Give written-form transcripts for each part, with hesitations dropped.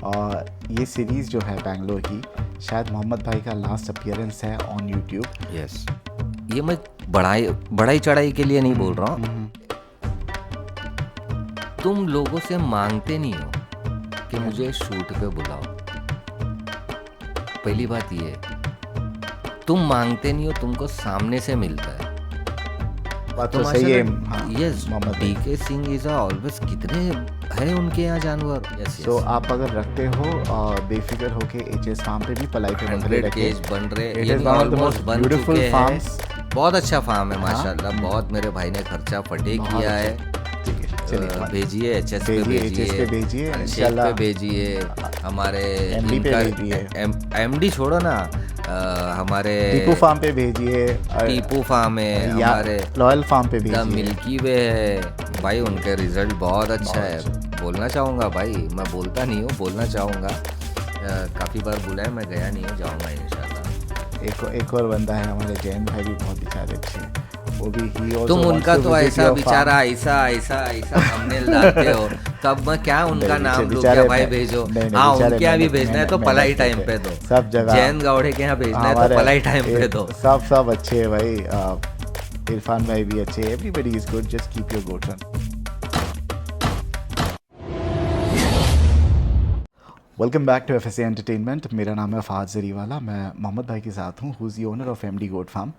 और ये सीरीज़ जो है बैंगलोर की, शायद मोहम्मद भाई का लास्ट अपीयरेंस है ऑन यूट्यूब। यस, ये मैं बढ़ाई चढ़ाई के लिए नहीं बोल रहा हूँ। तुम लोगों से मांगते नहीं हो कि मुझे शूट पे बुलाओ। पहली बात ये, तुम मांगते नहीं हो, तुमको सामने से मिलता है। बात तो सही है। Yes, DK Singh is always, कितने हैं उनके यहाँ जानवर। यस, सो आप अगर रखते हो बेफिक्र होके एचएस फार्म पे भी पलाई पे बन रहे, केज बन रहे, it is one of the most beautiful farms. बहुत अच्छा फार्म है माशाल्लाह। बहुत मेरे भाई ने खर्चा फटे किया है। भेजिए एचएस पे भेजिए, इंशाल्लाह पे भेजिए, हमारे एमडी छोड़ो ना, हमारे टीपू फार्म पे भेजिए, टीपू फार्म है, हमारे लॉयल फार्म पे भेजिए, मिल्की वे है भाई। उनके रिजल्ट बहुत अच्छा है। बोलना चाहूँगा भाई, मैं बोलता नहीं हूँ, बोलना चाहूँगा। काफ़ी बार बुलाया, मैं गया नहीं हूँ, जाऊँगा इंशाल्लाह। एक और बंदा है हमारे जैन भाई, भी बहुत बेचारे अच्छे हैं, वो भी तुम उनका तो ऐसा बेचारा ऐसा हमने डालते हो, तब मैं क्या उनका नाम लूँ क्या भाई? भेजो। हाँ, उनके यहाँ भी भेजना है तो पलाई टाइम पे दो। सब जगह जैन गौड़े के यहाँ भेजना है तो पलाई टाइम पे दो। सब अच्छे है भाई। इरफान भाई भी अच्छे, everybody is good, just keep your goats on. Welcome back to FSA entertainment. मेरा नाम है फहद जरीवाला, मैं मोहम्मद भाई के साथ हूँ, who is the owner of MD goat farm.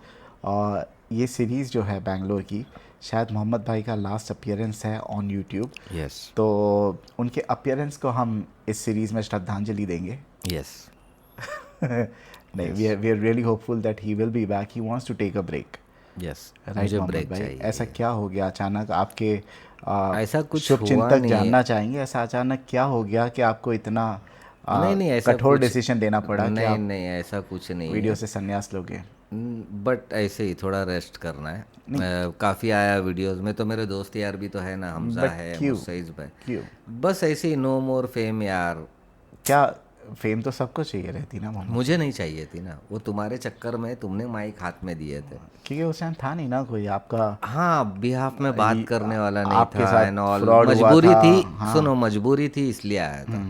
और ये सीरीज़ जो है बैंगलोर की, शायद मोहम्मद भाई का लास्ट अपीयरेंस है ऑन यूट्यूब। यस, तो उनके अपीयरेंस को हम इस सीरीज़ में श्रद्धांजलि देंगे। यस नहीं, we are really hopeful that he will be back. He wants to take a break. Yes, right Mohammad भाई, ऐसा क्या हो गया अचानक आपके? ऐसा कुछ शुभचिंतक जानना चाहेंगे, ऐसा अचानक क्या हो गया कि आपको इतना नहीं ऐसा कठोर डिसीजन लेना पड़ा? नहीं ऐसा कुछ नहीं, वीडियो से संन्यास लोगे? बट ऐसे ही थोड़ा रेस्ट करना है। काफ़ी आया वीडियोस में, तो मेरे दोस्त यार भी तो है ना, हमजा है, मुसैज भाई। क्यों? बस ऐसे ही, नो मोर फेम यार। क्या फेम तो सबको चाहिए रहती ना मोहम्मद? मुझे नहीं चाहिए थी ना, वो तुम्हारे चक्कर में तुमने माइक हाथ में दिए थे, क्योंकि उस टाइम था नहीं ना कोई आपका। हाँ, बिहाफ में बात करने वाला नहीं आपके था, साथ एंड ऑल। मजबूरी थी। हाँ। सुनो, मजबूरी थी इसलिए आया था,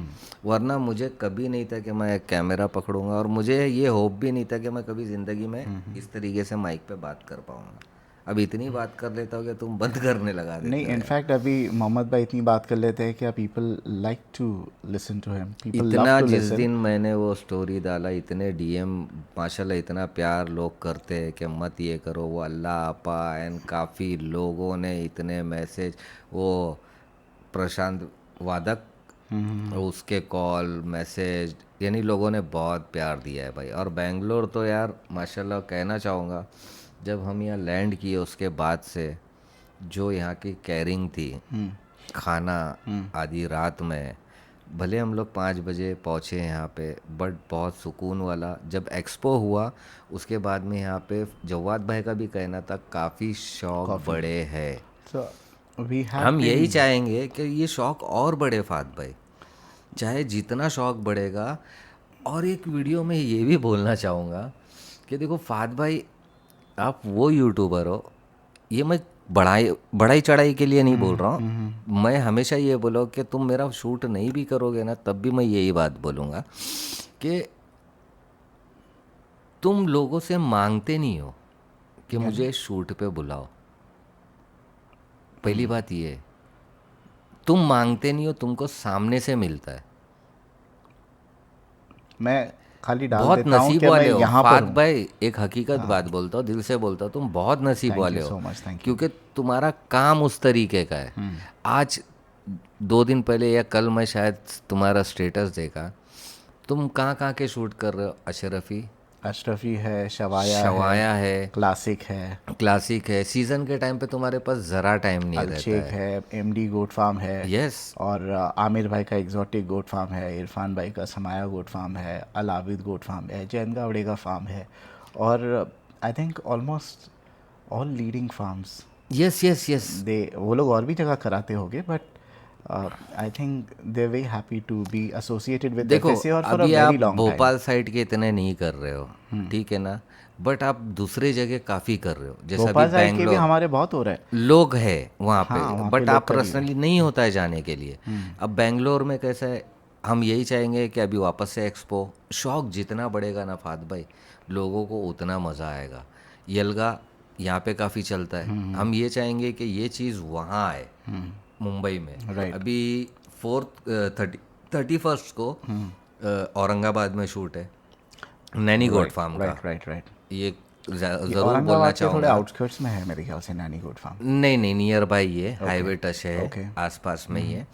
वरना मुझे कभी नहीं था कि मैं कैमरा पकड़ूंगा, और मुझे ये होप भी नहीं था कि मैं कभी ज़िंदगी में इस तरीके से माइक पे बात कर पाऊंगा। अब इतनी बात कर लेता हूँ कि तुम बंद करने लगा देते। नहीं, इनफैक्ट अभी मोहम्मद भाई इतनी बात कर लेते हैं कि people like to listen to him, people इतना जिस दिन मैंने वो स्टोरी डाला, इतने डीएम माशाल्लाह, इतना प्यार लोग करते हैं कि मत ये करो, वो अल्लाह आपा, एंड काफ़ी लोगों ने इतने मैसेज, वो प्रशांत वादक, उसके कॉल मैसेज, यानी लोगों ने बहुत प्यार दिया है भाई। और बेंगलोर तो यार माशाल्लाह कहना चाहूँगा, जब हम यहाँ लैंड किए उसके बाद से जो यहाँ की केयरिंग थी, खाना आधी रात में, भले हम लोग 5 बजे पहुँचे यहाँ पे, बट बहुत सुकून वाला। जब एक्सपो हुआ उसके बाद में यहाँ पे जवाद भाई का भी कहना था, काफ़ी शौक बड़े हैं। हम यही चाहेंगे कि ये शौक और बढ़े फात भाई, चाहे जितना शौक बढ़ेगा। और एक वीडियो में ये भी बोलना चाहूँगा कि देखो फात भाई, आप वो यूट्यूबर हो, ये मैं बढ़ाई चढ़ाई के लिए नहीं बोल रहा हूँ। मैं हमेशा ये बोलो कि तुम मेरा शूट नहीं भी करोगे ना, तब भी मैं यही बात बोलूँगा कि तुम लोगों से मांगते नहीं हो कि मुझे शूट पे बुलाओ। पहली बात ये, तुम मांगते नहीं हो, तुमको सामने से मिलता है। मैं खाली डाल बहुत देता हूं नसीब कि वाले मैं हो यहाँ फात पर भाई, एक हकीकत बात बोलता हूँ, दिल से बोलता हूँ, तुम बहुत नसीब वाले हो, क्योंकि तुम्हारा काम उस तरीके का है। आज 2 दिन पहले या कल मैं शायद तुम्हारा स्टेटस देखा, तुम कहाँ के शूट कर रहे हो? अशरफी है, शवाया है, क्लासिक है। सीजन के टाइम पे तुम्हारे पास ज़रा टाइम नहीं रहता है। एमडी गोट फार्म है, यस, और आमिर भाई का एग्जॉटिक गोट फार्म है, इरफान भाई का समाया गोट फार्म है, अलाविद गोट फार्म है, जैन गावड़े का फार्म है, और I think almost all leading firms. Yes they वो लोग और भी जगह कराते होंगे, but I think they very happy to be associated with FSA. और for a very long time Bhopal side के इतने नहीं कर रहे हो, ठीक है ना, बट आप दूसरे जगह काफ़ी कर रहे हो, जैसे भोपाल साइड के भी हमारे बहुत हो रहे हैं, लोग हैं वहाँ पे, बट आप पर्सनली नहीं होता है जाने के लिए। अब बेंगलोर में कैसा है, हम यही चाहेंगे कि अभी वापस से एक्सपो, शौक जितना बढ़ेगा ना फात भाई, लोगों को उतना मज़ा आएगा। यलगा यहाँ पे काफ़ी चलता है, हम ये चाहेंगे कि ये चीज़ वहाँ आए मुंबई में। राइट अभी 31st को औरंगाबाद में शूट है नैनी गोट फार्म का। Right right right. ये ज़रूर बोलना औरंगाबाद के थोड़े चाहूँगा। आउटस्कर्ट्स में है मेरे ख्याल से नैनी गोट फार्म। नहीं नहीं, नियर बाय ये हाईवे टच है, Okay. आसपास में ही है।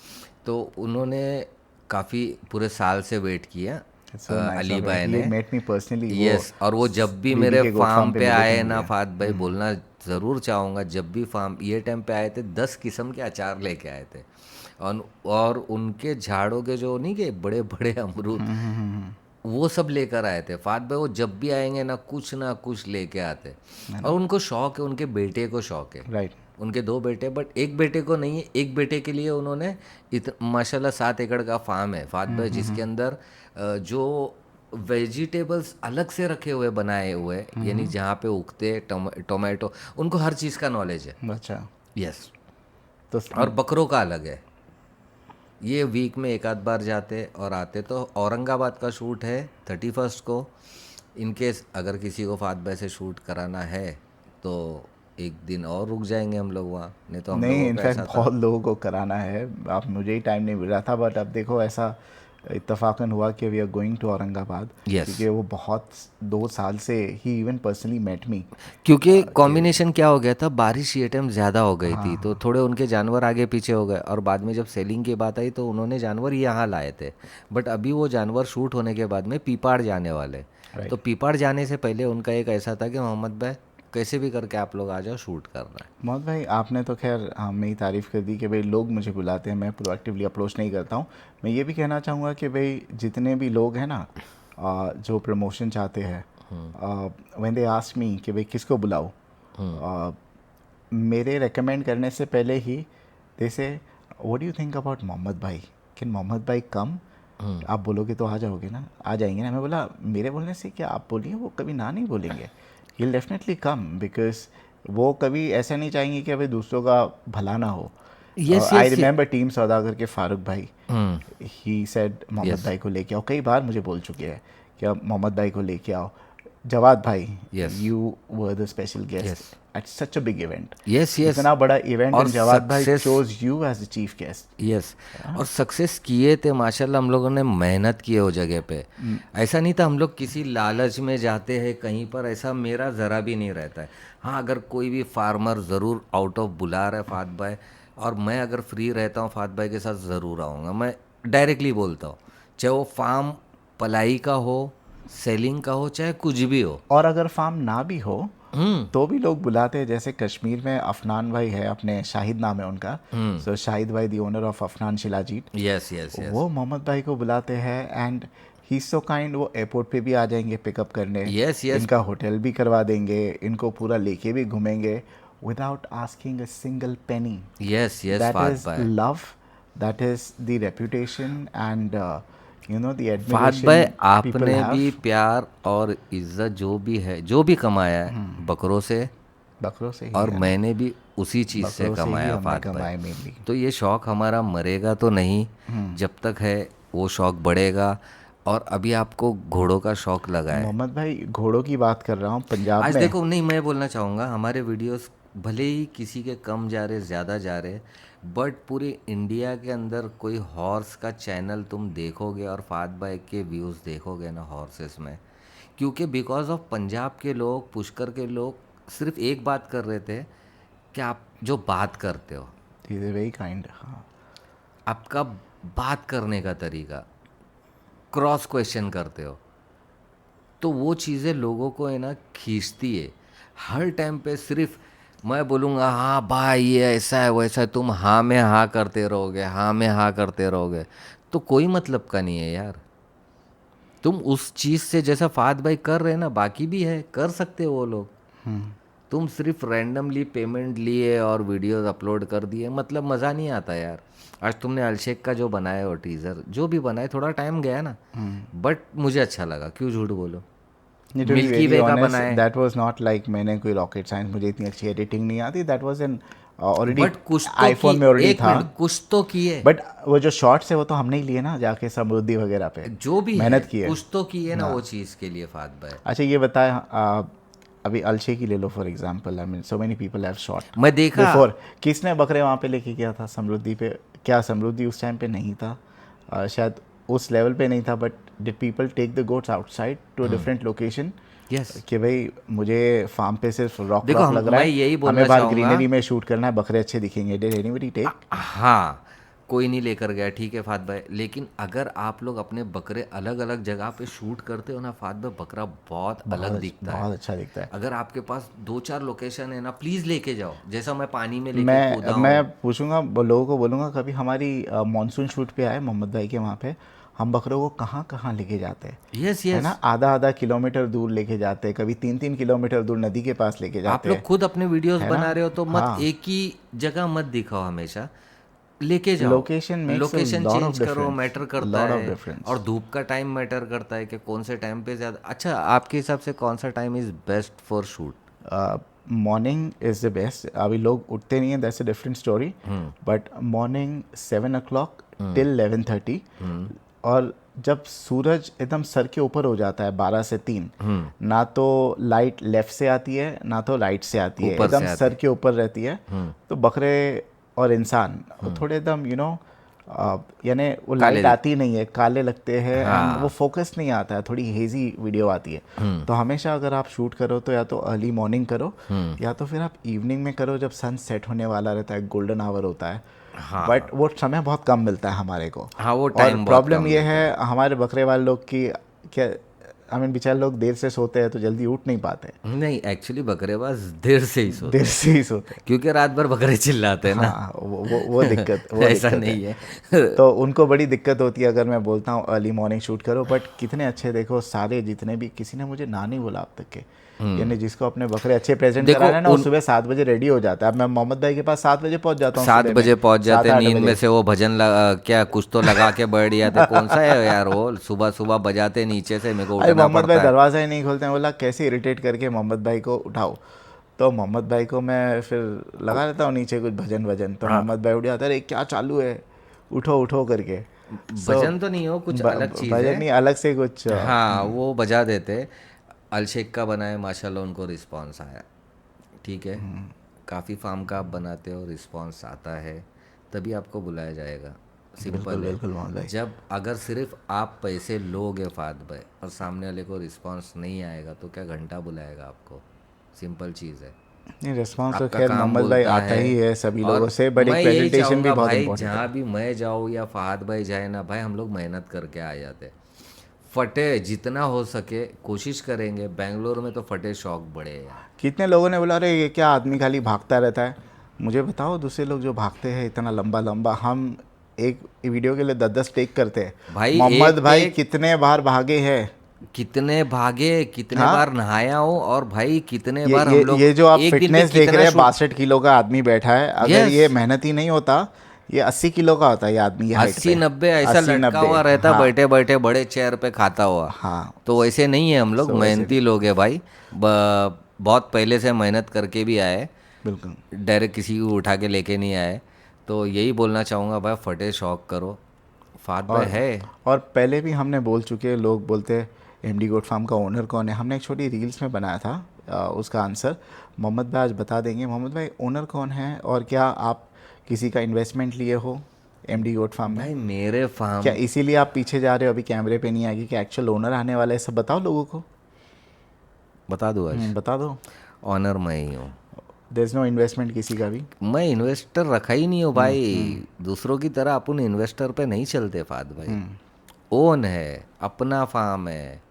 तो उन्होंने काफ़ी पूरे साल से वेट किया It's so nice Ali of him. भाई He ने। met me personally. यस, और वो जब भी BB मेरे के गोट फार्म फार्म पे मिले थे आए ना मुझे। फात भाई, बोलना ज़रूर चाहूँगा, जब भी फार्म ये टाइम पे आए थे 10 किस्म के अचार लेके आए थे। और उनके झाड़ों के जो नहीं के बड़े बड़े अमरूद, वो सब लेकर आए थे फात भाई। वो जब भी आएंगे ना कुछ लेके आते। और उनको शौक है, उनके बेटे को शौक है। राइट। उनके 2 बेटे, बट एक बेटे को नहीं है। एक बेटे के लिए उन्होंने माशाल्लाह 7 एकड़ का फार्म है फात भाई, जिसके अंदर जो वेजिटेबल्स अलग से रखे हुए बनाए हुए, यानी जहाँ पे उगते टोमेटो, उनको हर चीज़ का नॉलेज है। अच्छा। यस। तो और बकरों का अलग है। ये वीक में एक आध बार जाते और आते। तो औरंगाबाद का शूट है 31st को। इनकेस अगर किसी को फात भाई से शूट कराना है तो एक दिन और रुक जाएंगे हम लोग वहाँ, नहीं तो हम नहीं, लोगों का इनफैक्ट ऐसा था। बहुत लोगों को कराना है। आप मुझे ही टाइम नहीं मिल रहा था, बट अब देखो ऐसा इत्तेफाकन हुआ कि we are going to Aurangabad. Yes. क्योंकि वो बहुत 2 साल से ही इवन पर्सनली मेट मी। क्योंकि कॉम्बिनेशन क्या हो गया था, बारिश ये टाइम ज़्यादा हो गई थी, तो थोड़े उनके जानवर आगे पीछे हो गए। और बाद में जब सेलिंग की बात आई तो उन्होंने जानवर यहाँ लाए थे। बट अभी वो जानवर शूट होने के बाद में पीपाड़ जाने वाले। तो पीपाड़ जाने से पहले उनका एक ऐसा था कि मोहम्मद भाई कैसे भी करके आप लोग आ जाओ, शूट करना है। मोहम्मद भाई, आपने तो खैर मेरी तारीफ़ कर दी कि भाई लोग मुझे बुलाते हैं, मैं प्रोएक्टिवली अप्रोच नहीं करता हूँ। मैं ये भी कहना चाहूँगा कि भाई जितने भी लोग हैं ना जो प्रमोशन चाहते हैं, व्हेन दे आस्क मी कि भाई किसको बुलाऊँ, मेरे रेकमेंड करने से पहले ही दे से what do you think about Mohammad भाई, कैन मोहम्मद भाई कम? आप बोलोगे तो आ जाओगे ना, आ जाएंगे ना। मैं बोला मेरे बोलने से क्या आप बोलिए, वो कभी ना नहीं बोलेंगे। He will definitely come, because वो कभी ऐसा नहीं चाहेंगे कि भाई दूसरों का भला ना हो। आई रिमेंबर टीम सौदागर के फारूक भाई, ही सेड मोहम्मद भाई को लेके आओ। कई बार मुझे बोल चुके हैं कि अब मोहम्मद भाई को लेके आओ। जवाद भाई, you were the special guest at such a big event. Yes yes, इतना बड़ा इवेंट, और एंड जवाद भाई success- chose you as the chief guest. Yes, और सक्सेस किए थे माशाल्लाह। हम लोगों ने मेहनत की है वो जगह पे। ऐसा नहीं था हम लोग किसी लालच में जाते हैं कहीं पर, ऐसा मेरा ज़रा भी नहीं रहता है। हाँ, अगर कोई भी फार्मर ज़रूर आउट ऑफ बुला रहा है फात भाई, और मैं अगर फ्री रहता हूँ फात भाई के साथ ज़रूर आऊँगा। मैं डायरेक्टली बोलता हूँ, चाहे वो फार्म पलाई का हो, सेलिंग का हो, चाहे कुछ भी हो। और अगर फार्म ना भी हो तो भी लोग बुलाते हैं। जैसे कश्मीर में अफनान भाई है, अपने शाहिद नाम है उनका, सो शाहिद भाई the owner of Afnan shilajit. Yes yes yes, वो मोहम्मद भाई को बुलाते हैं एंड ही सो काइंड। वो एयरपोर्ट पे भी आ जाएंगे पिकअप करने, यस यस, इनका होटल भी करवा देंगे, इनको पूरा लेके भी घूमेंगे without asking a single penny. Yes yes that फात इज भाई। Love, that is the reputation and you know the फात भाई, एडमिरेशन पीपल आपने हैव। भी प्यार और इज्जत जो भी है, जो भी कमाया है बकरों से, बकरों से ही और है, मैंने भी उसी चीज़ से बकरों से ही कमाया हमने फात कमाए भाई। मेनली। तो ये शौक़ हमारा मरेगा तो नहीं, जब तक है वो शौक़ बढ़ेगा। और अभी आपको घोड़ों का शौक़ लगा है। मोहम्मद भाई, घोड़ों की बात कर रहा हूँ पंजाब आज में। देखो, नहीं मैं बोलना चाहूँगा, हमारे वीडियोस भले ही किसी के कम जा रहे ज़्यादा जा रहे, बट पूरे इंडिया के अंदर कोई हॉर्स का चैनल तुम देखोगे और फात भाई के व्यूज़ देखोगे ना हॉर्सेस में, क्योंकि बिकॉज ऑफ पंजाब के लोग, पुष्कर के लोग सिर्फ एक बात कर रहे थे कि आप जो बात करते हो, ही इज वेरी काइंड। हाँ, आपका बात करने का तरीका, क्रॉस क्वेश्चन करते हो, तो वो चीज़ें लोगों को है ना खींचती है। हर टाइम पे सिर्फ मैं बोलूँगा हाँ भाई ये ऐसा है वैसा है, तुम हाँ में हाँ करते रहोगे, हाँ में हाँ करते रहोगे, तो कोई मतलब का नहीं है यार। तुम उस चीज़ से जैसा फात भाई कर रहे हैं ना, बाकी भी है कर सकते हो वो लोग। तुम सिर्फ रैंडमली पेमेंट लिए और वीडियोस अपलोड कर दिए, मतलब मज़ा नहीं आता यार। आज तुमने अलशेख का जो बनाया हो टीज़र, जो भी बनाए, थोड़ा टाइम गया ना, बट मुझे अच्छा लगा, क्यों झूठ बोलो। मिल्की वे का बनाए, दैट वाज नॉट लाइक मैंने कोई रॉकेट साइंस, मुझे इतनी अच्छी एडिटिंग नहीं आती। That was an already but कुछ तो आईफोन में ऑलरेडी एक था। मिनट, कुछ तो किए, बट वो जो शॉर्ट्स है वो तो हमने ही लिए ना, जाके समृद्धि वगैरह पे जो भी है मेहनत की है। कुछ तो किए ना हाँ। वो चीज़ के लिए फात भाई। अच्छा ये बताए, अभी अलशे की ले लो for example, I mean so many people have shot मैं देखा बिफोर। किसने बकरे वहाँ पे लेके गया था समृद्धि पे? क्या समृद्धि उस टाइम पे नहीं था? शायद उस लेवल पे नहीं था, but did people take the goats outside to a different location? Yes, कि भाई मुझे फार्म पे सिर्फ रॉक देखो रॉक लग रहा मैं है, यही हमें बोलना बाहर चाहूँगा। ग्रीनरी में शूट करना है, बकरे अच्छे दिखेंगे, डिड एनीबॉडी टेक? हाँ, कोई नहीं लेकर गया, ठीक है फात भाई, लेकिन अगर आप लोग अपने बकरे अलग अलग जगह पे शूट करते हो ना फात भाई, बकरा बहुत अलग दिखता है। बहुत अच्छा दिखता है। अगर आपके पास 2-4 लोकेशन है ना, प्लीज़ लेके जाओ, जैसा मैं पानी में लेके कूदा मैं हूँ। पूछूंगा लोगों को, बोलूँगा कभी हमारी मॉनसून शूट पे आए मोहम्मद भाई के वहाँ पे, हम बकरों को कहाँ कहाँ लेके जाते हैं, यस है ना? यस, आधा आधा किलोमीटर दूर लेके जाते हैं, कभी 3-3 किलोमीटर दूर नदी के पास लेके आप जाते लोग हैं, खुद अपने वीडियोस है ना? बना रहे हो तो मत हाँ, एक ही जगह मत दिखाओ, हमेशा लेके जाओ। Location makes a location lot of change करो, डिफरेंस, मैटर करता लॉट ऑफ है। डिफरेंस। और धूप का टाइम मैटर करता है कि कौन से टाइम पे ज़्यादा अच्छा। आपके हिसाब से कौन सा time is best for shoot? Morning is the best. अभी लोग उठते नहीं हैं, that's a different story, but morning 7 o'clock till 11:30। और जब सूरज एकदम सर के ऊपर हो जाता है 12 से 3, ना तो लाइट लेफ्ट से आती है ना तो राइट से आती है, ऊपर से एकदम आती सर के ऊपर रहती है। तो बकरे और इंसान वो थोड़े एकदम यानी वो काले लाइट आती नहीं है, काले लगते हैं, एंड वो हाँ, फोकस नहीं आता है, थोड़ी हेजी वीडियो आती है। तो हमेशा अगर आप शूट करो तो या तो अर्ली मॉर्निंग करो, या तो फिर आप इवनिंग में करो जब सन सेट होने वाला रहता है, गोल्डन आवर होता है। बट हाँ, वो समय बहुत कम मिलता है हमारे को। हाँ, वो और टाइम बहुत कम प्रॉब्लम ये मिलता है है। हमारे बकरे वाले लोग की, क्या आई मीन बेचारे लोग देर से सोते हैं तो जल्दी उठ नहीं पाते, नहीं, एक्चुअली बकरेबाज देर से ही सोते देर हैं, से ही सोते हैं। क्योंकि रात भर बकरे चिल्लाते हैं ना। हाँ, वो दिक्कत, वो ऐसा दिक्कत नहीं है। है। तो उनको बड़ी दिक्कत होती है अगर मैं बोलता हूँ अर्ली मॉर्निंग शूट करो। बट कितने अच्छे, देखो सारे जितने भी, किसी ने मुझे ना नहीं बोला अब तक के, यानी जिसको अपने बकरे अच्छे प्रेजेंट देखो कराना है ना, वो उन सुबह 7 बजे रेडी हो जाता है। अब मैं मोहम्मद भाई के पास 7 बजे पहुंच जाता हूँ, 7 सुबह में बजे पहुंच सात जाते, आठ नींद में बजे से वो भजन क्या कुछ तो लगा के बैठ जाते, कौन सा है यार वो सुबह सुबह बजाते नीचे से, मेरे को अरे उठना मोहम्मद भाई पड़ता है। दरवाज़ा ही नहीं खोलते हैं, बोला कैसे इरिटेट करके मोहम्मद भाई को उठाओ। तो मोहम्मद भाई को मैं फिर लगा लेता हूँ नीचे कुछ भजन वजन, तो हाँ, मोहम्मद भाई उठ जाता है, अरे क्या चालू है, उठो उठो करके। सो भजन तो नहीं हो, कुछ अलग चीज़ भजन है। नहीं, अलग से कुछ हाँ, वो बजा देते। अलशेख का बनाए माशाल्लाह, उनको रिस्पांस आया, ठीक है। काफ़ी फार्म का आप बनाते हो, रिस्पांस आता है, तभी आपको बुलाया जाएगा। बिल्कुल सिंपल है। बिल्कुल मोहम्मद भाई। जब अगर सिर्फ आप पैसे लोगे फात भाई और सामने वाले को रिस्पांस नहीं आएगा तो क्या घंटा बुलाएगा आपको? सिंपल चीज़ है। नहीं, रिस्पॉन्स तो आपका खैर काम मोहम्मद भाई बोलता आता है। ही है सभी लोगों और से, बट एक मैं यही प्रेजेंटेशन भी चाहूँगा बहुत भाई, इंपॉर्टेंट जहाँ है। भी मैं जाऊँ या फहाद भाई जाए ना भाई, हम लोग मेहनत करके आ जाते। फटे जितना हो सके कोशिश करेंगे। बेंगलोर में तो फटे शौक बड़े हैं यार। कितने लोगों ने बोला अरे ये क्या आदमी खाली भागता रहता है। मुझे बताओ दूसरे लोग जो भागते हैं इतना लंबा लंबा, हम एक वीडियो के लिए 10-10 टेक करते हैं। भाई मोहम्मद एक भाई टेक कितने बार भागे हैं? कितने भागे, कितने हाँ, बार नहाया हूँ, और भाई कितने ये बार ये हम लोग ये जो आप एक दिन पे फिटनेस देख कितना रहे हैं, शूट। 62 किलो का आदमी बैठा है, अगर यस, ये मेहनती नहीं होता ये 80 किलो का होता है, ये आदमी, ये हाइट 80-90 पे ऐसा अस्सी लटका नब्बे हुआ रहता, हाँ बैठे बैठे बड़े चेयर पे खाता हुआ। हाँ। तो वैसे नहीं है, हम लोग सो वैसे मेहनती नहीं, लोग हैं भाई। बहुत पहले से मेहनत करके भी आए, बिल्कुल। डायरेक्ट किसी को उठा के लेके नहीं आए। तो यही बोलना चाहूँगा भाई, फटे शौक करो। फात भाई और है। और पहले भी हमने बोल चुके हैं, लोग बोलते हैं एमडी गोट फार्म का ओनर कौन है, हमने एक छोटी रील्स में बनाया था, उसका आंसर मोहम्मद भाई आज बता देंगे। मोहम्मद भाई ओनर कौन है, और क्या आप किसी का इन्वेस्टमेंट लिए हो एमडी गोट फार्म में? भाई मेरे क्या फार्म इसीलिए आप पीछे जा रहे हो, अभी कैमरे पे नहीं आएगी कि एक्चुअल ओनर आने वाला है, सब बताओ लोगों को। बता दूँ आज, बता दो। ऑनर मैं ही हूँ। देयर इज नो इन्वेस्टमेंट किसी का भी। मैं इन्वेस्टर रखा ही नहीं हूँ भाई। दूसरों की तरह अपन इन्वेस्टर पे नहीं चलते फात भाई। ओन है, अपना फार्म है,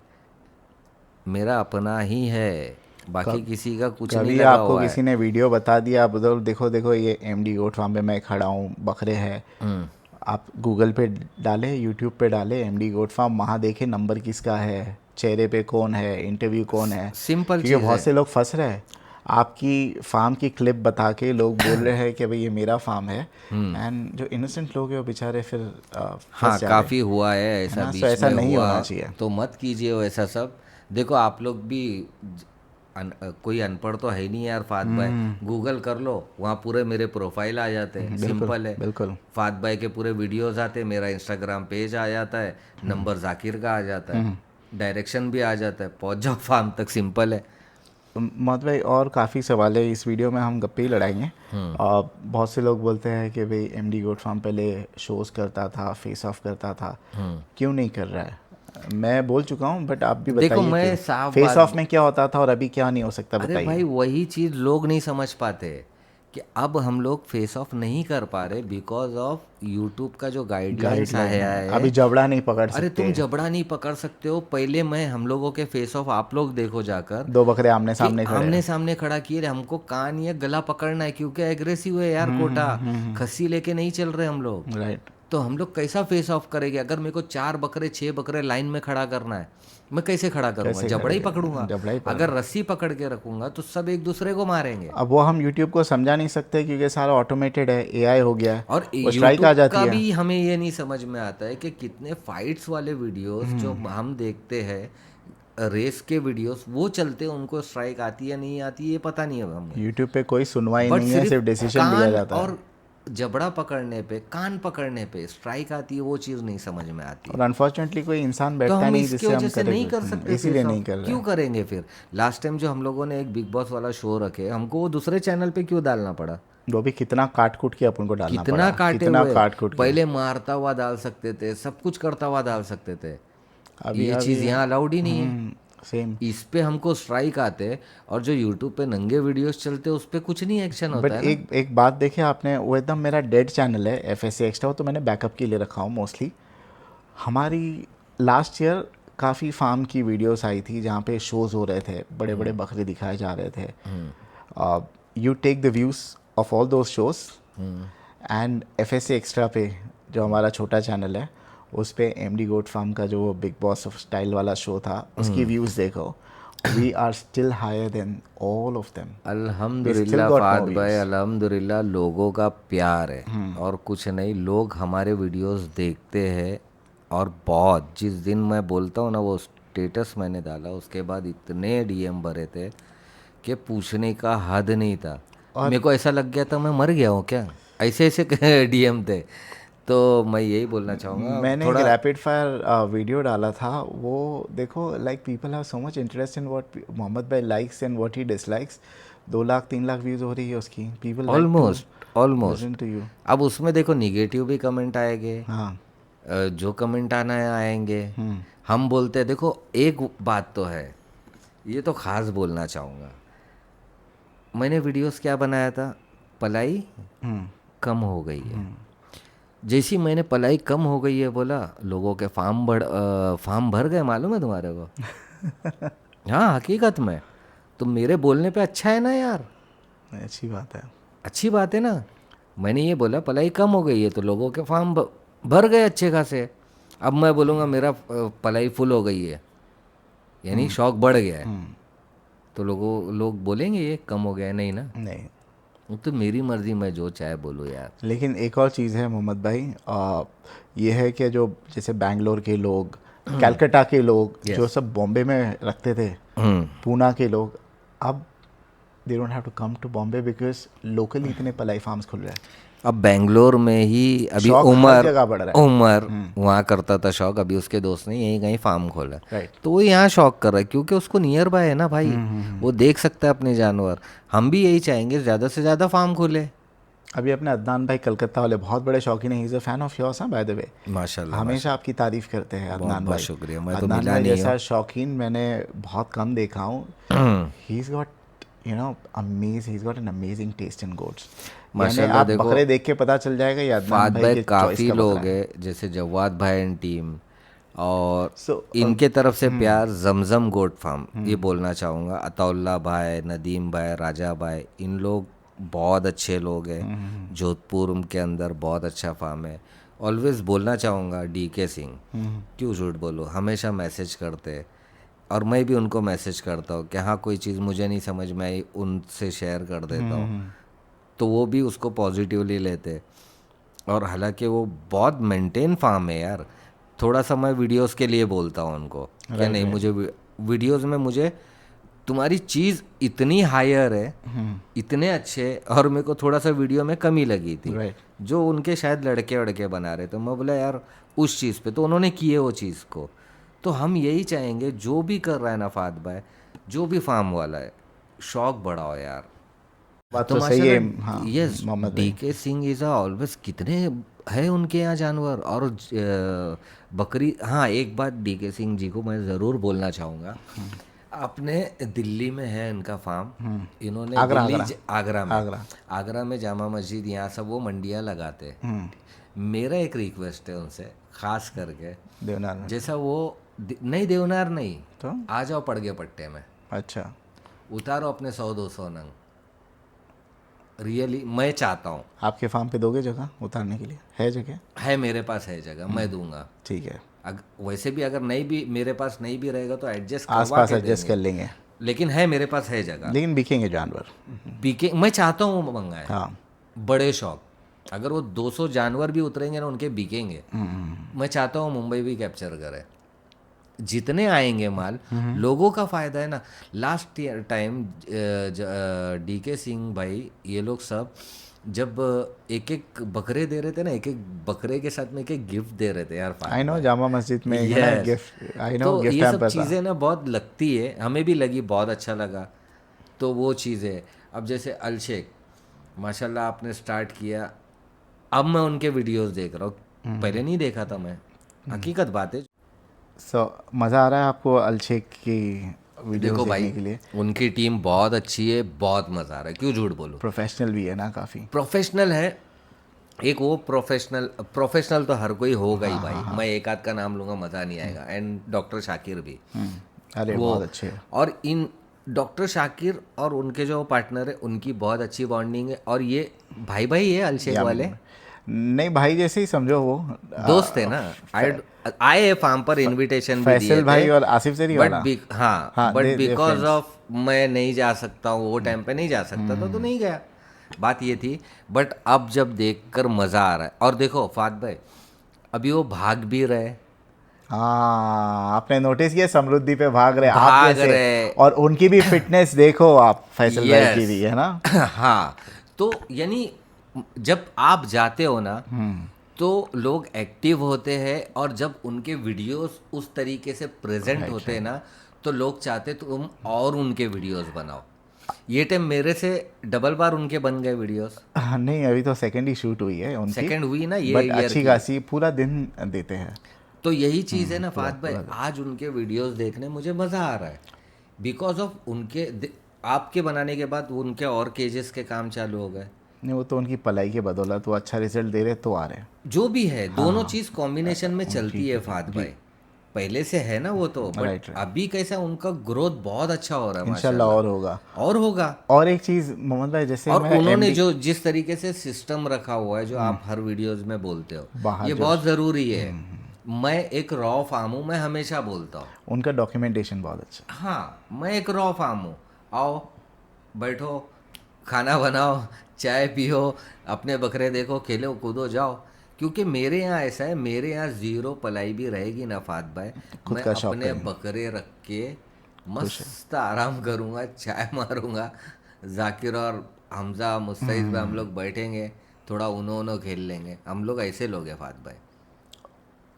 मेरा अपना ही है, बाकी कब किसी का कुछ नहीं कभी लगा आपको हुआ है। किसी ने वीडियो बता दिया, आप उधर देखो देखो ये एमडी गोट फार्म पे मैं खड़ा हूँ, बकरे हैं, आप गूगल पे डाले, यूट्यूब पे डाले एमडी गोट फार्म, वहाँ देखे नंबर किसका है, चेहरे पे कौन है, इंटरव्यू कौन है। सिंपल क्योंकि चीज़ बहुत है। से लोग फंस रहे हैं, आपकी फार्म की क्लिप बता के लोग बोल रहे हैं कि भाई ये मेरा फार्म है, एंड जो इनोसेंट लोग हैं वो बेचारे फिर हाँ, फंस जा रहे काफ़ी हुआ है हैं ऐसा, ना। सो बीच ऐसा में नहीं हुआ। होना चाहिए। तो मत कीजिए वो ऐसा सब। देखो आप लोग भी कोई अनपढ़ तो है ही नहीं यार फात भाई, गूगल कर लो वहाँ पूरे मेरे प्रोफाइल आ जाते हैं, सिंपल है। बिल्कुल। फात भाई के पूरे वीडियोस आते हैं, मेरा इंस्टाग्राम पेज आ जाता है, नंबर जाकिर का आ जाता है, डायरेक्शन भी आ जाता है, पहुँच जाओ फार्म तक, सिंपल है। मोहम्मद भाई और काफ़ी सवाल है, इस वीडियो में हम गप्पे ही लड़ाएंगे। और बहुत से लोग बोलते हैं कि भाई एमडी गोट फार्म पहले शोज़ करता था, फेस ऑफ करता था, क्यों नहीं कर रहा है? मैं बोल चुका हूँ, बट आप भी देखो बताइए मैं क्यों। साफ फेस बात, ऑफ में क्या होता था और अभी क्या नहीं हो सकता, अरे बताइए। भाई वही चीज़ लोग नहीं समझ पाते कि अब हम लोग फेस ऑफ नहीं कर पा रहे बिकॉज ऑफ यूट्यूब का जो गाइडलाइंस गाइडलाइन आया है, है। अभी जबड़ा नहीं पकड़ अरे तुम सकते, जबड़ा नहीं पकड़ सकते हो। पहले मैं हम लोगों के फेस ऑफ आप लोग देखो जाकर दो बकरे आमने कि सामने खड़े आमने हैं। सामने खड़ा किए रहे, हमको कान या गला पकड़ना है क्योंकि एग्रेसिव है यार कोटा, खस्सी लेके नहीं चल रहे हम लोग। राइट। तो हम लोग कैसा फेस ऑफ करेंगे? अगर मेरे को 4 बकरे 6 बकरे लाइन में खड़ा करना है, मैं कैसे खड़ा करूंगा? कैसे जबड़ा ही करेंगे? पकड़ूंगा। जबड़ा ही अगर पकड़। रस्सी पकड़ के रखूंगा तो सब एक दूसरे को मारेंगे। अब वो हम यूट्यूब को समझा नहीं सकते क्योंकि सारा ऑटोमेटेड है, एआई हो गया है, और वो स्ट्राइक आ यूट्यूब जाती का है। भी हमें ये नहीं समझ में आता है कि कितने फाइट्स वाले वीडियोस जो हम देखते हैं, रेस के वीडियोस वो चलते हैं, उनको स्ट्राइक आती है नहीं आती ये पता नहीं है हमें। यूट्यूब पे कोई सुनवाई बट नहीं है, सिर्फ सिर्फ डिसीजन लिया कान जाता है। और जबड़ा पकड़ने पे, कान पकड़ने पे स्ट्राइक आती है, वो चीज़ नहीं समझ में आती। और अनफॉर्चुनेटली कोई इंसान तो बैठता हम नहीं इसकी जिससे हम वजह से नहीं कर करें, सकते इसीलिए फेस नहीं ऑफ। कर रहे क्यों हैं। करेंगे फिर? लास्ट टाइम जो हम लोगों ने एक बिग बॉस वाला शो रखे, हमको वो दूसरे चैनल पे क्यों डालना पड़ा? वो भी कितना काट कूट के अपन को डालना कितना पड़ा, काटे कितना हुए। काट कूट के। पहले मारता हुआ डाल सकते थे, सब कुछ करता हुआ डाल सकते थे, अभी ये अभी चीज़ यहाँ अलाउड ही नहीं है। सेम। इस पे हमको स्ट्राइक आते, और जो यूट्यूब पे नंगे वीडियोस चलते उस पे कुछ नहीं एक्शन बट होता है ना। एक बात देखिए आपने, वो एकदम मेरा डेड चैनल है एफएससी एक्स्ट्रा, तो मैंने बैकअप के लिए रखा हूँ मोस्टली। हमारी लास्ट ईयर काफ़ी फार्म की वीडियोस आई थी जहाँ पे शोज़ हो रहे थे, बड़े बड़े बकरे दिखाए जा रहे थे। You take the views of all those shows, and FSC extra पे जो हमारा छोटा चैनल है, उस पे एमडी गोट फार्म का जो बिग बॉस ऑफ स्टाइल वाला शो था, उसकी व्यूज़ देखो, we are still higher than all of them. अल्हम्दुलिल्लाह फाद भाई, अल्हम्दुलिल्लाह लोगों का प्यार है और कुछ नहीं। लोग हमारे वीडियोस देखते हैं और बहुत, जिस दिन मैं बोलता हूँ ना, वो स्टेटस मैंने डाला उसके बाद इतने डीएम भरे थे कि पूछने का हद नहीं था। मेरे को ऐसा लग गया था मैं मर गया हूँ क्या, ऐसे ऐसे डीएम थे। तो मैं यही बोलना चाहूँगा मैंने थोड़ा। एक रैपिड फायर वीडियो डाला था, वो देखो, like people have so much interest in what Mohammed भाई likes and what he dislikes. 2 lakh 3 lakh views हो रही है उसकी, पीपल ऑलमोस्ट टू यू। अब उसमें देखो निगेटिव भी कमेंट आएंगे, हाँ। जो कमेंट आना है आएंगे। हम बोलते हैं, देखो एक बात तो है, ये तो खास बोलना चाहूँगा, मैंने वीडियोस क्या बनाया था, पलाई कम हो गई है। जैसी मैंने पलाई कम हो गई है बोला, लोगों के फार्म भर गए, मालूम है तुम्हारे को? हाँ हकीकत में। तो मेरे बोलने पे अच्छा है ना यार, अच्छी बात है। अच्छी बात है ना। मैंने ये बोला पलाई कम हो गई है तो लोगों के फार्म भर गए अच्छे खासे। अब मैं बोलूँगा मेरा पलाई फुल हो गई है, यानी शौक बढ़ गया है, तो लोग बोलेंगे ये कम हो गया है? नहीं ना। नहीं, तो मेरी मर्जी, मैं जो चाहे बोलूँ यार। लेकिन एक और चीज़ है मोहम्मद भाई, ये है कि जो जैसे बैंगलोर के लोग, कलकत्ता के लोग, जो सब बॉम्बे में रखते थे, पूना के लोग, अब they don't have to come to Bombay because locally इतने पलाई फार्म्स खुल रहे हैं। अब बेंगलोर में ही अभी शौक हर जगह बढ़ रहा है। उमर वहाँ करता था शौक, अभी उसके दोस्त ने यहीं कहीं फार्म खोला, राइट। तो वो यहाँ शौक कर रहा है क्योंकि उसको नियर बाय है ना भाई, वो देख सकता है अपने जानवर। हम भी यही चाहेंगे ज़्यादा से ज़्यादा फार्म खोले। अभी अपने अदनान भाई कलकत्ता वाले बहुत बड़े शौकीन हैं, he is a fan of yours, by the way. माशाल्लाह हमेशा आपकी तारीफ करते हैं अदनान बहुत भाई। शुक्रिया, मैं तो अदनान मिला भाई नहीं जैसा शौकीन मैंने बहुत कम देखा हूँ। He is got he is got an amazing taste in goats. माशाल्लाह। आप देखो बकरे देख के पता चल जाएगा ये अदनान फाद भाई भाई के काफ़ी चॉइस का लोग बकरा है। हैं, जैसे जवाद भाई एंड टीम, और So, इनके तरफ से प्यार, जमजम गोट फार्म, ये बोलना चाहूँगा, अताउल्ला भाई, नदीम भाई, राजा भाई, इन लोग बहुत अच्छे लोग हैं। जोधपुर के अंदर बहुत अच्छा फार्म है। ऑलवेज बोलना चाहूँगा डीके सिंह, क्यों झूठ बोलो, हमेशा मैसेज करते हैं और मैं भी उनको मैसेज करता हूँ कि हाँ कोई चीज़ मुझे नहीं समझ में आई, उनसे शेयर कर देता हूँ, तो वो भी उसको पॉजिटिवली लेते। और हालांकि वो बहुत मेंटेन फार्म है यार। थोड़ा सा मैं वीडियोस के लिए बोलता हूँ उनको कि नहीं, मुझे वीडियोस में मुझे तुम्हारी चीज़ इतनी हायर है, इतने अच्छे, और मेरे को थोड़ा सा वीडियो में कमी लगी थी राइट जो उनके शायद लड़के वड़के बना रहे थे। मैं बोला यार उस चीज़ पे तो उन्होंने किए वो चीज़ को। तो हम यही चाहेंगे जो भी कर रहा है ना फात भाई, जो भी फार्म वाला है, शौक बढ़ाओ यार। बात तो तो सही है। माशाल्लाह हाँ यस, मोहम्मद भाई। डीके सिंह इज़ ऑलवेज कितने है उनके यहाँ जानवर और बकरी। हाँ एक बात डीके सिंह जी को मैं ज़रूर बोलना चाहूँगा, अपने दिल्ली में है इनका फार्म, इन्होंने आगरा दिल्ली आगरा आगरा में, आगरा। आगरा में जामा मस्जिद यहाँ सब वो मंडियाँ लगाते हैं। हम्म। मेरा एक रिक्वेस्ट है उनसे खास करके, देवनार में जैसा वो नहीं देवनार नहीं, तो आ जाओ पड़गे पट्टे में, अच्छा उतारो अपने 100-200 नंग। रियली मैं चाहता हूँ, आपके फार्म पे दोगे जगह उतारने के लिए? है जगह? है मेरे पास है जगह, मैं दूंगा। ठीक है, वैसे भी अगर नहीं भी मेरे पास नहीं भी रहेगा तो एडजस्ट आस करवा पास के एडजस्ट कर देंगे, लेंगे। लेकिन है मेरे पास है जगह। लेकिन बिकेंगे जानवर। बीके मैं चाहता हूँ वो मंगाए, हाँ बड़े शौक। अगर वो 200 जानवर भी उतरेंगे ना उनके बिकेंगे। मैं चाहता हूँ मुंबई भी कैप्चर करे, जितने आएंगे माल लोगों का फायदा है ना। लास्ट टाइम डीके सिंह भाई ये लोग सब जब एक एक बकरे दे रहे थे ना, एक एक बकरे के साथ में एक एक गिफ्ट दे रहे थे यार आई नो, फातिमा। जामा मस्जिद में है ना Yes. गिफ्ट, आई नो तो गिफ्ट ये सब हैम्पर था। चीज़ें ना बहुत लगती है, हमें भी लगी, बहुत अच्छा लगा। तो वो चीज़ें अब जैसे अलशेख माशाल्लाह आपने स्टार्ट किया, अब मैं उनके वीडियोस देख रहा हूँ, पहले नहीं देखा था मैं, हकीकत बात है। सो मज़ा आ रहा है आपको अलशेख की वीडियोस देखो देखने भाई के लिए? उनकी टीम बहुत अच्छी है, बहुत मज़ा आ रहा है, क्यों झूठ बोलूँ। प्रोफेशनल भी है ना काफ़ी? प्रोफेशनल है, एक वो प्रोफेशनल, प्रोफेशनल तो हर कोई होगा ही भाई, मैं एक आध का नाम लूँगा मज़ा नहीं आएगा। एंड डॉक्टर शाकिर भी अरे वो, बहुत अच्छे है। और इन डॉक्टर शाकिर और उनके जो पार्टनर है उनकी बहुत अच्छी बॉन्डिंग है, और ये भाई भाई है अलशेख वाले, नहीं भाई जैसे ही समझो वो दोस्त है ना। आए फार्म पर इनविटेशन भी दिए फैसल थे, भाई और आसिफ जरी वाला। हाँ हाँ, but they because friends। Of मैं नहीं जा सकता हूँ, वो टाइम पे नहीं जा सकता था तो नहीं गया, बात ये थी। बट अब जब देखकर मज़ा आ रहा है, और देखो फात भाई अभी वो भाग भी रहे, हाँ आपने नोटिस किया, समृद्धि पे भाग रहे आप भाग जैसे, रहे। और उनकी भी फिटनेस देखो आप, फैसल भाई की यस भी है ना। हाँ, तो यानी जब आप जाते हो ना तो लोग एक्टिव होते हैं, और जब उनके वीडियोस उस तरीके से प्रेजेंट होते हैं ना तो लोग चाहते तुम और उनके वीडियोस बनाओ। ये टाइम मेरे से डबल बार उनके बन गए वीडियोस। हाँ, नहीं अभी तो सेकंड ही शूट हुई है उनकी, सेकंड हुई ना ये बट ईयर अच्छी की। खासी पूरा दिन देते हैं। तो यही चीज़ है ना फात भाई, आज उनके वीडियोस देखने मुझे मज़ा आ रहा है, बिकॉज ऑफ उनके आपके बनाने के बाद उनके और केजेस के काम चालू हो गए। नहीं वो तो उनकी पलाई के बदौलत वो अच्छा रिजल्ट दे रहे तो आ रहे हैं। जो भी है दोनों चीज़ कॉम्बिनेशन में चलती है फात भाई, पहले से है ना वो तो, बट राइट अभी कैसा उनका ग्रोथ बहुत अच्छा हो रहा है इंशाल्लाह माशाल्लाह, और होगा। और होगा। और एक चीज़ मोहम्मद भाई, जैसे और मैं उन्होंने MD जो जिस तरीके से सिस्टम रखा हुआ है जो आप हर वीडियोस में बोलते हो, बाहर ये जो बहुत ज़रूरी है। मैं एक रॉ फार्म हूँ, मैं हमेशा बोलता हूँ। उनका डॉक्यूमेंटेशन बहुत अच्छा। हाँ मैं एक रॉ फार्म हूँ, आओ बैठो खाना बनाओ चाय पियो, अपने बकरे देखो, खेलो कूदो जाओ। क्योंकि मेरे यहाँ ऐसा है, मेरे यहाँ ज़ीरो पलाई भी रहेगी ना फात भाई, खुद मैं का शौक अपने करेंगे। बकरे रख के मस्त आराम करूँगा, चाय मारूँगा, जाकिर और हमजा मुस्तैद में हम लोग बैठेंगे, थोड़ा उनो खेल लेंगे, हम लोग ऐसे लोग हैं फात भाई।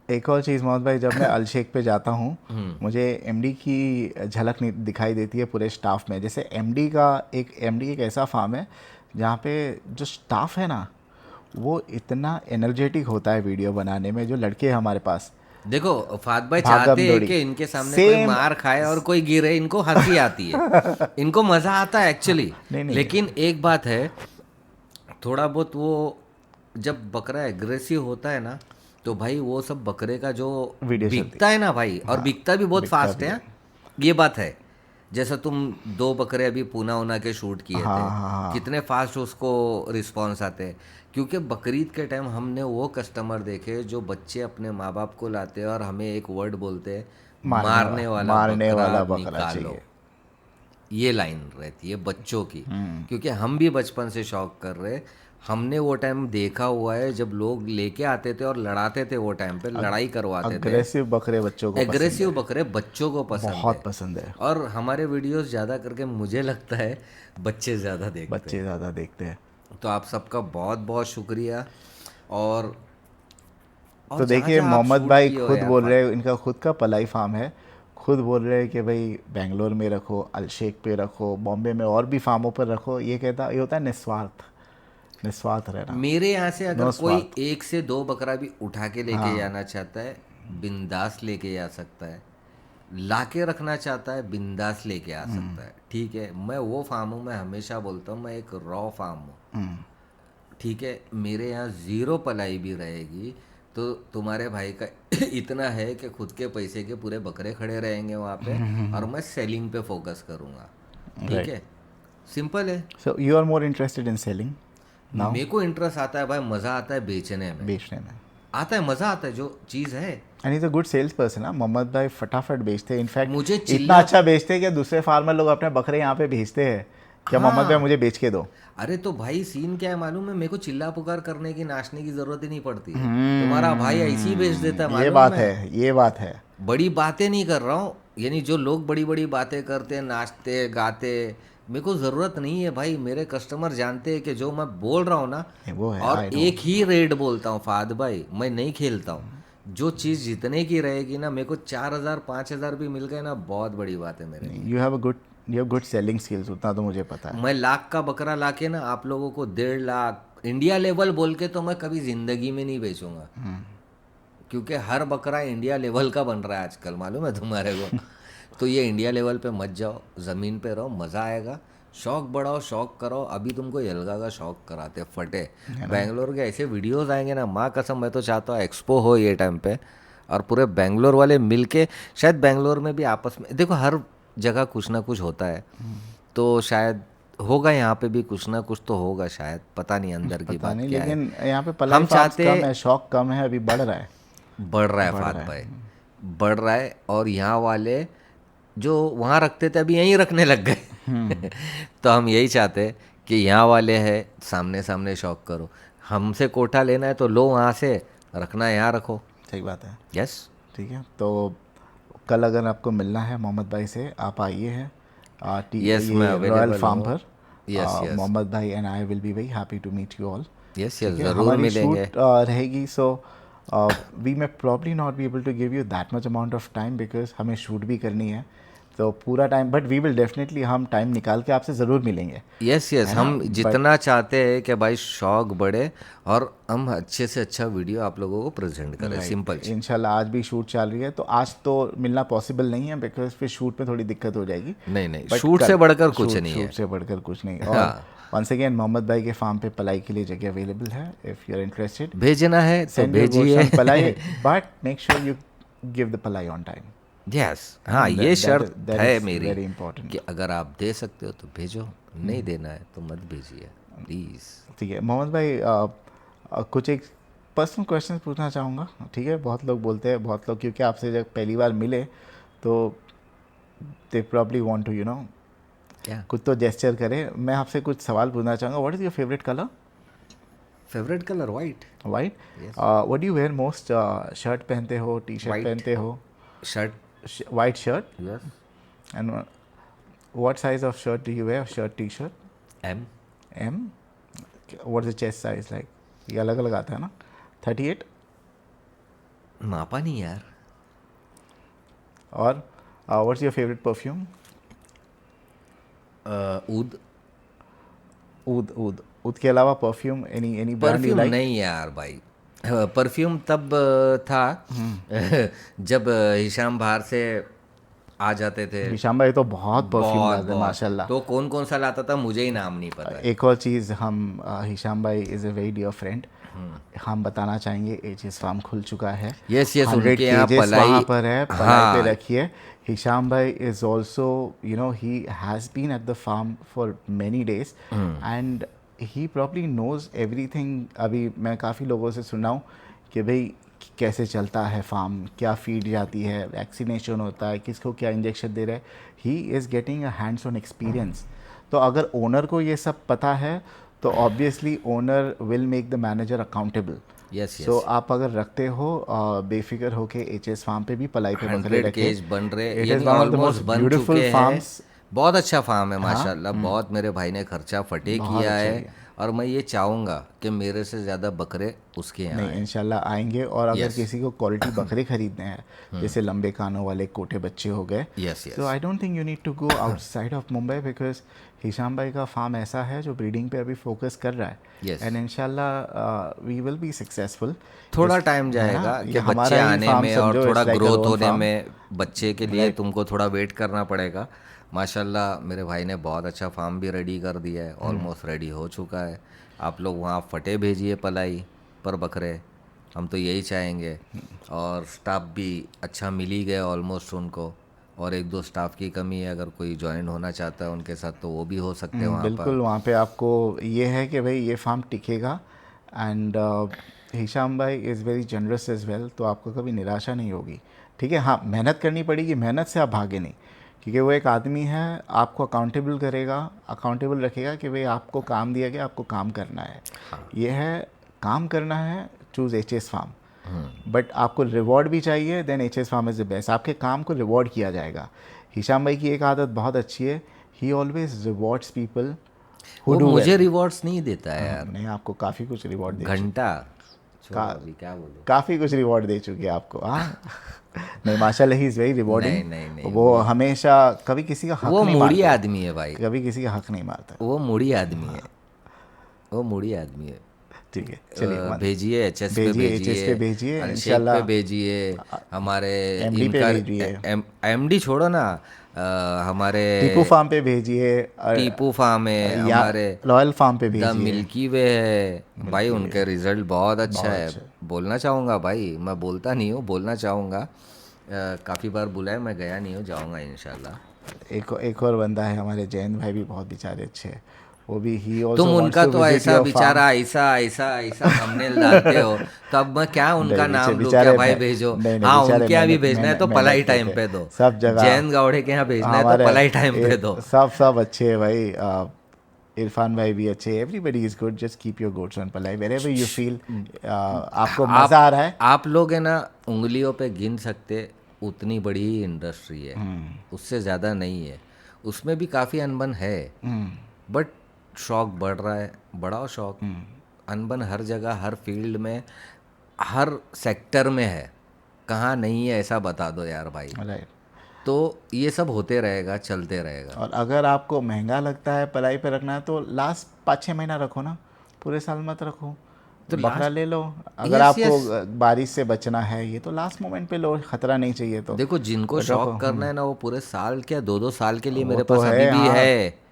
एक और चीज़ मोहम्मद भाई, जब मैं अलशेख पे जाता हूँ मुझे एमडी की झलक नहीं दिखाई देती है पूरे स्टाफ में। जैसे एमडी एक ऐसा फार्म है जहाँ पे जो स्टाफ है ना वो इतना एनर्जेटिक होता है वीडियो बनाने में। जो लड़के हैं हमारे पास, देखो फात भाई भागम चाहते हैं दौड़ी कि इनके सामने कोई सेम। मार खाए और कोई गिरे, इनको हंसी आती है, इनको मज़ा आता है एक्चुअली। नहीं लेकिन एक बात है, थोड़ा बहुत वो जब बकरा एग्रेसिव होता है ना तो भाई वो सब बकरे का जो वीडियो चलती बिकता है ना भाई, और बिकता भी बहुत फास्ट है, ये बात है। जैसा तुम 2 बकरे अभी पूना उना के शूट किए थे, कितने फास्ट उसको रिस्पॉन्स आते हैं। क्योंकि बकरीद के टाइम हमने वो कस्टमर देखे जो बच्चे अपने माँ बाप को लाते हैं और हमें एक वर्ड बोलते हैं, मारने वाला बकरा निकालो। चाहिए। ये लाइन रहती है बच्चों की, क्योंकि हम भी बचपन से शौक कर रहे, हमने वो टाइम देखा हुआ है जब लोग लेके आते थे और लड़ाते थे, वो टाइम पे लड़ाई करवाते थे। अग्रेसिव बकरे बच्चों को पसंद एग्रेसिव है, बकरे बच्चों को पसंद बहुत है। पसंद है, और हमारे वीडियोस ज़्यादा करके मुझे लगता है बच्चे ज़्यादा देखते बच्चे हैं। ज़्यादा देखते हैं। तो आप सबका बहुत बहुत शुक्रिया। और तो जहाँ देखिए जहाँ आप मोहम्मद शूट भाई किए हो खुद यार बोल रहे हैं, इनका खुद का पलाई फार्म है, खुद बोल रहे हैं कि भाई बेंगलोर में रखो, अलशेख पे रखो, बॉम्बे में और भी फार्मों पर रखो। ये कहता, ये होता है निस्वार्थ, निस्वार्थ रहना, मेरे यहाँ से अगर नो कोई स्वार्थ। 1 से 2 बकरा भी उठा के लेके हाँ, जाना चाहता है, बिंदास लेके जा सकता है। लाके रखना चाहता है, बिंदास लेके आ सकता है। ठीक है, मैं वो फार्म हूँ, मैं हमेशा बोलता हूँ मैं एक रॉ फार्म हूँ। ठीक है, मेरे यहाँ ज़ीरो पलाई भी रहेगी तो तुम्हारे भाई का इतना है कि खुद के पैसे के पूरे बकरे खड़े रहेंगे वहाँ पे, और मैं सेलिंग पे फोकस करूँगा। ठीक राइट। है, सिंपल है। So you are more interested in selling now, मेरे को इंटरेस्ट आता है भाई, मज़ा आता है बेचने में, बेचने में। आता है मज़ा आता है जो चीज़ है। And is a good sales person ना मोहम्मद भाई, फटाफट बेचते हैं। मुझे इनफैक्ट इतना चिल्ला अच्छा बेचते हैं कि दूसरे फार्मर लोग अपने बकरे यहाँ पे भेजते हैं, क्या मोहम्मद भाई हाँ, मुझे बेच के दो। अरे तो भाई सीन क्या है मालूम है, मेरे को चिल्ला पुकार करने की, नाचने की ज़रूरत ही नहीं पड़ती है। तुम्हारा भाई ऐसे ही बेच देता है, ये मालूम है। बात मैं है, ये बात है। बड़ी बातें नहीं कर रहा हूँ, यानी जो लोग बड़ी बड़ी बातें करते हैं, नाचते गाते, मेरे को ज़रूरत नहीं है भाई। मेरे कस्टमर जानते हैं कि जो मैं बोल रहा हूँ ना, वो है, और आई नो। एक ही रेट बोलता हूँ फाद भाई, मैं नहीं खेलता हूँ। जो चीज़ जितने की रहेगी ना, मेरे को 4,000 5,000 भी मिल गए ना, बहुत बड़ी बात है मेरे लिए। You have a good, you have good selling skills, उतना तो मुझे पता है। मैं लाख का बकरा लाके ना आप लोगों को 1.5 लाख इंडिया लेवल बोल के तो मैं कभी ज़िंदगी में नहीं बेचूंगा, क्योंकि हर बकरा इंडिया लेवल का बन रहा है आजकल, मालूम है तुम्हारे को। तो ये इंडिया लेवल पे मत जाओ, ज़मीन पे रहो, मज़ा आएगा। शौक बढ़ाओ, शौक करो। अभी तुमको यलगा का शौक कराते फटे। बैंगलोर के ऐसे वीडियोस आएंगे ना, माँ कसम, मैं तो चाहता हूँ एक्सपो हो ये टाइम पे, और पूरे बैंगलोर वाले मिलके, शायद बैंगलोर में भी आपस में, देखो हर जगह कुछ ना कुछ होता है, तो शायद होगा यहाँ पे भी कुछ ना कुछ तो होगा शायद, पता नहीं अंदर की पता बात नहीं, क्या है। लेकिन यहाँ पे पलाई हम फार्म्स चाहते, कम है, शौक कम है, अभी बढ़ रहा है, बढ़ रहा है बढ़ फात रहा भाई, है। बढ़ रहा है। और यहाँ वाले जो वहाँ रखते थे अभी यहीं रखने लग गए। तो हम यही चाहते हैं कि यहाँ वाले हैं, सामने सामने शौक करो। हमसे कोठा लेना है तो लो वहाँ से, रखना है यहाँ रखो। सही बात है। यस, ठीक है, तो कल अगर आपको मिलना है मोहम्मद भाई से, आप आइए हैं यस, मैं ये रॉयल अवेलेबल फार्म हूँ। पर। यस यस मोहम्मद भाई and I will be very happy to meet you all. Yes yes, ठीक है, ज़रूर हमारी मिलेंगे। शूट रहेगी, so we may probably not be able to give you that much amount of time, because हमें shoot भी करनी है, तो पूरा time, but we will definitely, हम टाइम निकाल के आपसे ज़रूर मिलेंगे, यस यस, है ना। हम बट जितना चाहते हैं कि भाई शौक बढ़े और हम अच्छे से अच्छा वीडियो आप लोगों को प्रेजेंट करें, राइट, सिंपल। इंशाल्लाह आज भी शूट चल रही है, तो आज तो मिलना पॉसिबल नहीं है, बिकॉज फिर शूट में थोड़ी दिक्कत हो जाएगी। नहीं नहीं, बट शूट से कल, बढ़कर कुछ शूट नहीं शूट है। से बढ़कर कुछ नहीं। और हाँ, वंस अगेन मोहम्मद भाई के फार्म पे पलाई के लिए जगह अवेलेबल है, इफ़ यू आर इंटरेस्टेड, भेजना है तो सेंड योर गोश्त भेजिए। ऑन पलाई, but make sure you give the पलाई ऑन टाइम, यस, है ना। हाँ, ये शर्त दैट है इज़ मेरी वेरी कि इंपॉर्टेंट। अगर आप दे सकते हो तो भेजो, नहीं देना है तो मत भेजिए प्लीज़। ठीक है मोहम्मद भाई, कुछ एक पर्सनल क्वेश्चन पूछना चाहूँगा। ठीक है, बहुत लोग बोलते हैं, बहुत लोग क्योंकि आपसे जब पहली बार मिले तो दे प्रॉब्ली वांट टू क्या कुछ तो जेस्चर करे। मैं आपसे कुछ सवाल पूछना चाहूँगा। What is your favourite colour? Favourite colour? White. White. Yes, what do you wear most? Shirt पहनते हो, टी शर्ट वाइट पहनते हो? Shirt. White shirt. Yes, and what size of shirt do you wear? Shirt, T shirt? M. M. What is the chest size like? ये अलग अलग आता है ना? 38। मापा नहीं यार। और व्हाट्स योर फेवरेट परफ्यूम? ऊद। ऊद। ऊद। ऊद के अलावा perfume, any brand you perfume like? नहीं यार भाई, परफ्यूम तब था जब हिशाम बाहर से आ जाते थे। हिशाम भाई तो बहुत परफ्यूम बहुत लाते हैं बहुत, माशाल्लाह। तो कौन कौन सा लाता था मुझे ही नाम नहीं पता है। एक और चीज़, हम हिशाम भाई is a very dear friend, हम बताना चाहेंगे एजेस फार्म खुल चुका है। यस यस, 100 उनके यहाँ केजेस पलाई। वहाँ पर है, पलाई पे हाँ, रखिए। हिशाम भाई is also, he has been at the farm for many days and he probably knows everything. अभी मैं काफ़ी लोगों से सुना हूँ कि भाई कैसे चलता है फार्म, क्या फीड जाती है, वैक्सीनेशन होता है, किसको क्या इंजेक्शन दे रहे हैं। He is getting a hands on experience. तो अगर ओनर को ये सब पता है तो obviously owner will make the manager accountable. Yes so yes. आप अगर रखते हो बेफिक्र होके एचएस फार्म पे भी पलाई पे बकरे 100 रखे। केज बन रहे, इट ये इज़ नहीं one of the almost most बन ब्यूटीफुल चुके हैं। फार्म्स। बहुत अच्छा फार्म है हाँ, माशाल्लाह, बहुत मेरे भाई ने खर्चा फटे बहुत किया अच्छा है। किया। और मैं ये चाहूँगा कि मेरे से ज़्यादा बकरे उसके यहाँ नहीं आए। इंशाल्लाह आएंगे। और अगर यस किसी को क्वालिटी बकरे खरीदने हैं जैसे लंबे कानों वाले कोटे बच्चे हो गए, yes so yes. I don't think you need to go outside of Mumbai, because Hisham भाई का फार्म ऐसा है जो ब्रीडिंग पे अभी फोकस कर रहा है। यस। एंड इंशाल्लाह वी विल बी सक्सेसफुल। थोड़ा टाइम है ना, जाएगा ये कि बच्चे हमारा ही आने फार्म में और समझो, थोड़ा it's like our growth own होने फार्म। में बच्चे के लिए राइट। तुमको थोड़ा वेट करना पड़ेगा। माशाल्लाह मेरे भाई ने बहुत अच्छा फार्म भी रेडी कर दिया है, ऑलमोस्ट रेडी हो चुका है। आप लोग वहाँ फटे भेजिए पलाई पर बकरे, हम तो यही चाहेंगे। और स्टाफ भी अच्छा मिल ही गया ऑलमोस्ट उनको, और एक दो स्टाफ की कमी है, अगर कोई ज्वाइन होना चाहता है उनके साथ तो वो भी हो सकते हैं वहाँ पर। बिल्कुल, वहाँ पे आपको ये है कि भाई ये फार्म टिकेगा। एंड हिशाम भाई is very generous as well, तो आपको कभी निराशा नहीं होगी। ठीक है, हाँ मेहनत करनी पड़ेगी, मेहनत से आप भागे नहीं, क्योंकि वो एक आदमी है, आपको अकाउंटेबल करेगा, अकाउंटेबल रखेगा कि भाई आपको काम दिया गया, आपको काम करना है। ये है काम करना है, choose H S farm. But आपको रिवॉर्ड भी चाहिए, then H S farm is the best. आपके काम को रिवॉर्ड किया जाएगा। हिशाम भाई की एक आदत बहुत अच्छी है, ही ऑलवेज रिवॉर्ड्स पीपल हु वो डू वेल। मुझे रिवॉर्ड्स नहीं देता है यार। नहीं, आपको काफ़ी कुछ रिवॉर्ड दे घंटा छोड़ो, का- अभी क्या बोलूं। काफ़ी कुछ रिवॉर्ड दे चुके हैं आपको। हाँ नहीं माशाल्लाह ही इज़ वेरी नहीं रिवॉर्डिंग। नहीं नहीं, वो हमेशा कभी किसी का हक वो नहीं मूडी मारता, आदमी है भाई, कभी किसी का हक नहीं मारता। वो मूडी आदमी है, वो मूडी आदमी है। ठीक है, चलिए भेजिए एचएस पे भेजिए, HS भेजिए, पे भेजिए, अनशेक इंशाल्लाह। पे भेजिए, हमारे MD पे इनका भेजिए, एमडी छोड़ो ना, हमारे टीपू फार्म पे भेजिए, टीपू फार्म है, या हमारे रॉयल फार्म पे द भेजिए। मिल्की वे है भाई, उनके रिजल्ट बहुत अच्छा है। बोलना चाहूँगा भाई, मैं बोलता नहीं हूँ, बोलना चाहूँगा। काफ़ी बार बुलाया, मैं गया नहीं हूँ, जाऊँगा इंशाल्लाह। एक और बंदा है हमारे, जैन भाई भी बहुत बेचारे अच्छे हैं, वो भी ही तुम ऑल्सो वांट्स उनका टू तो विजिट ऐसा योर बेचारा ऐसा ऐसा ऐसा थंबनेल डालते हो, तो अब मैं क्या उनका नाम लूँ, क्या बेचारे भाई भेजो। नहीं नहीं, हाँ बेचारे उनके यहाँ भी मेहनत भेजना है तो मेहनत पलाई मेहनत टाइम करते पे दो, सब जगह। जैन गौड़े के यहाँ भेजना है तो हमारे पलाई टाइम पे दो। सब अच्छे हैं भाई। इरफान भाई भी अच्छे, everybody is good, just keep your goods on play wherever you feel आपको मज़ा आ रहा है। आप लोग है ना उंगलियों पे गिन सकते, उतनी बड़ी ही इंडस्ट्री है, उससे ज़्यादा नहीं है। उसमें भी काफ़ी अनबन है, बट शौक बढ़ रहा है, बढ़ाओ शौक। अनबन हर जगह, हर फील्ड में, हर सेक्टर में है, कहाँ नहीं है ऐसा बता दो यार भाई। राइट। तो ये सब होते रहेगा, चलते रहेगा। और अगर आपको महंगा लगता है पलाई पे रखना है तो लास्ट 5-6 महीना रखो ना, पूरे साल मत रखो। तो बकरा ले लो, अगर Yes, आपको बारिश से बचना है, ये तो लास्ट मोमेंट पे लो, खतरा नहीं चाहिए तो। देखो जिनको शौक करना है ना, वो पूरे साल क्या 2-2 साल के लिए वो मेरे तो पास है, अभी भी हाँ। है।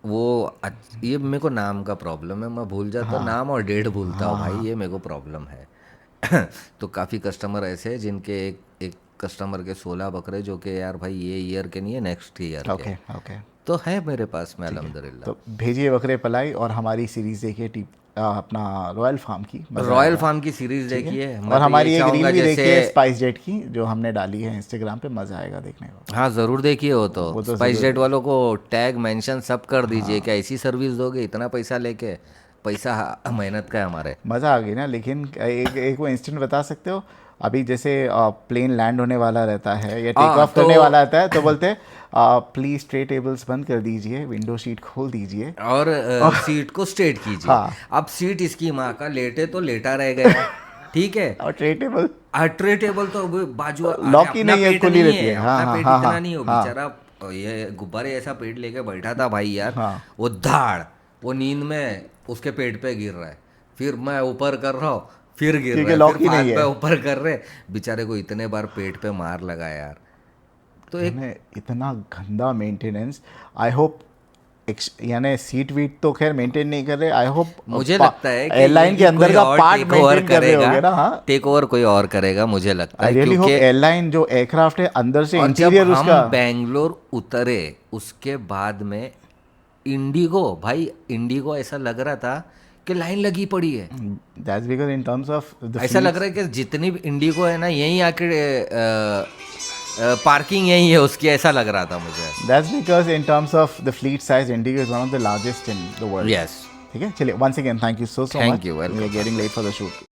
वो ये मेरे को नाम का प्रॉब्लम है, मैं भूल जाता हूँ नाम और डेट भूलता हूँ भाई, ये मेरे को प्रॉब्लम है। तो काफ़ी कस्टमर ऐसे हैं जिनके एक कस्टमर के 16 बकरे, जो कि यार भाई ये ईयर के नहीं है, नेक्स्ट ईयर के, ओके ओके। तो है मेरे पास में अल्हम्दुलिल्लाह। तो भेजिए बकरे पलाई, और हमारी सीरीज़ देखिए अपना रॉयल फार्म की, मज़ा रॉयल आएगा। फार्म की सीरीज देखिए, मैं और तो हमारी ये एक रील चाहूँगा भी देखिए जैसे, स्पाइस जेट की, जो हमने डाली है इंस्टाग्राम पे, मज़ा आएगा देखने को। हाँ ज़रूर देखिए। वो तो वो तो स्पाइस ज़रूर जेट वालों को टैग मेंशन सब कर दीजिए, क्या ऐसी सर्विस दोगे इतना पैसा लेके? पैसा मेहनत का है हमारे। मज़ा आ गई ना। लेकिन एक वो इंस्टेंट बता सकते हो, अभी जैसे प्लेन लैंड होने वाला रहता है या टेक ऑफ करने वाला रहता है, तो बोलते हैं प्लीज़ ट्रे टेबल्स बंद कर दीजिए, विंडो शीट खोल दीजिए और सीट को स्ट्रेट कीजिए। हाँ। अब सीट इसकी माँ का, लेटे तो लेटा रह गया, ठीक है। और ट्रे टेबल ट्रे टेबल तो वो बाजू, अरे लॉक ही अपना नहीं है, पेट खुली नहीं रहती है। हाँ अपना हाँ पेट हाँ इतना हाँ नहीं हो हाँ बेचारा, ये गुब्बारे ऐसा पेट लेके बैठा था भाई यार, हाँ। वो धाड़, वो नींद में उसके पेट पे गिर रहा है, फिर मैं ऊपर कर रहा हूँ, फिर गिर क्योंकि रहा है, लॉक फिर ही नहीं हाथ है। पे ऊपर कर रहे, बेचारे को इतने बार पेट पे मार लगा यार। तो एक यानी इतना गंदा मेंटेनेंस। आई होप यानी सीट वीट तो खैर मेंटेन नहीं कर रहे, आई होप मुझे लगता है कि एयरलाइन के अंदर का पार्ट मेंटेन कर रहे होंगे ना। हाँ, टेक ओवर कोई और करेगा मुझे लगता आई है, रियली होप क्योंकि एयरलाइन जो एयरक्राफ्ट है अंदर से और जब इंटीरियर हम उसका। बेंगलोर उतरे उसके बाद में इंडिगो, भाई इंडिगो ऐसा लग रहा था कि लाइन लगी पड़ी है। That's because in terms of the ऐसा लग रहा है कि जितनी भी इंडिगो है ना, यहीं आके पार्किंग यहीं है उसकी, ऐसा लग रहा था मुझे। That's because in terms of the fleet size, IndiGo is one of the largest in the world. Yes ठीक है, चलिए once again thank you so Thank much, you, we are welcome. Getting late for the shoot.